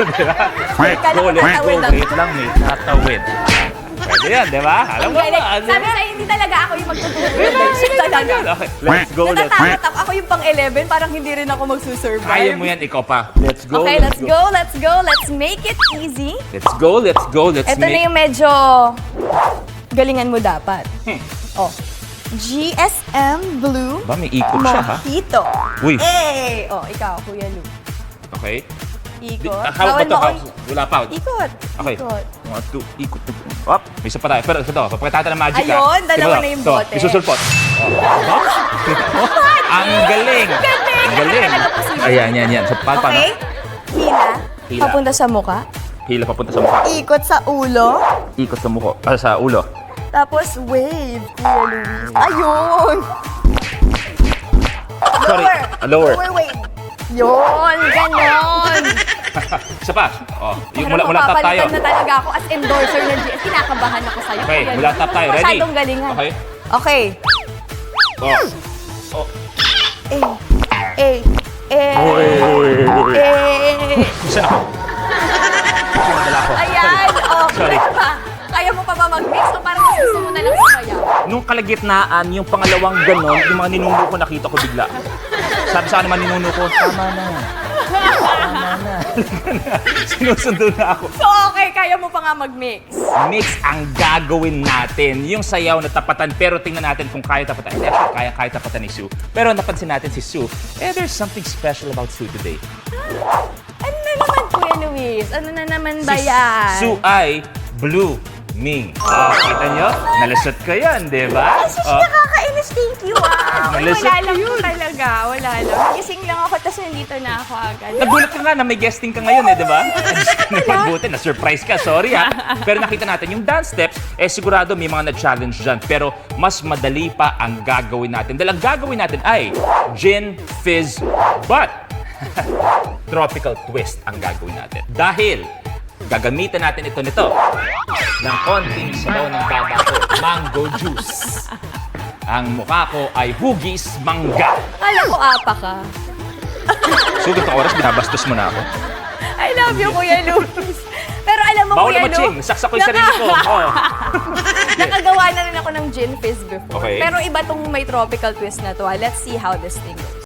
Go, let's go. Wait lang, mate. Natawid. Pwede yan, di ba? Alam mo ba? Sabi sa'yo, hindi talaga ako yung magtutulog. Talaga. Okay, let's go, let's go. Natatakot ako. Ako yung pang-11, parang hindi rin ako magsusurvive. Kaya mo yan, ikaw pa. Let's go, Okay, let's go, let's go. Let's make it easy. Let's go, let's go, let's Ito na make... yung medyo galingan mo dapat. Oh. GSM Blue Ba, may ikot siya, ha? Mojito. Uy. Eh! Oh, ikaw, Kuya Lu. Okay. Ikot. Hawak ba ito? Bawal Wala pa. Ikot. Okay. Ikot. 1, 2, ikot. Up. May isa pa tayo. Pero ito, papakita ng magic, ha? Ayun, dalawa Tingnan na yung mo. bote. Ito, isusulpot. Ang galing. Ang galing. Talaga posible. Ayan, yan, yan. So, paano? Okay? Hila. Hila. Papunta sa muka. Hila papunta sa mukha. Ikot sa ulo. Ikot sa mukha. Sa ulo. Tapos wave, Kuya Luis. Ayun! Sorry. Lower. Lower. Lower wave. Yun, ganon. Isa pa. Oh, yung Parang mula top tayo. papapalitan na talaga ako as endorser ng GS. Kinakabahan ako sa'yo. Okay, Kuya mula Luis. top tayo. Ready? Masyadong galingan. Okay. Okay. Oh. Oh. Eh. Saan ako? Sinadala ko. Ayan. Oh, Sorry. Kaya mo pa ba mag-mix o parang gusto mo na lang sumaya? Nung kalagitnaan, yung pangalawang ganon, yung mga ninuno ko nakita ko bigla. Sabi sa akin naman ninuno ko, tama na. Tama na. Sinusundo na ako. So okay, kaya mo pa nga mag-mix. Mix ang gagawin natin. Yung sayaw na tapatan, pero tingnan natin kung kaya tapatan. Hindi, actually, kaya tapatan ni Sue. Pero napansin natin si Sue, there's something special about Sue today. Ano na naman, Kuya Luis? Ano na naman ba yan? Sue ay blooming. Oh, kita nyo? Nalusot ko yan, di ba? Kasi nakakainis, thank you, wow. Nalusot Wala lang ko po yun. talaga, wala lang. Gising lang ako, tapos nandito na ako agad. Nagulat ka nga na may guesting ka ngayon, di ba? Nagbuti, na-surprise ka, sorry ha. Pero nakita natin, yung dance steps, sigurado may mga na-challenge dyan. Pero mas madali pa ang gagawin natin. Dahil ang gagawin natin ay gin, fizz, but tropical twist ang gagawin natin. Dahil gagamitan natin ito nito ng konting sabaw ng baba ko, mango juice. Ang mukha ko ay hugis mangga. Alam ko, apa ka. Sugat ng oras, binabastos mo na ako. I love you, Kuya Luis. Pero alam mo, Bawal Kuya na matching, saksak ko yung sarili ko. Oh. Nakagawa na rin ako ng gin fizz before. Okay. Pero iba tong may tropical twist na to. Let's see how this thing goes.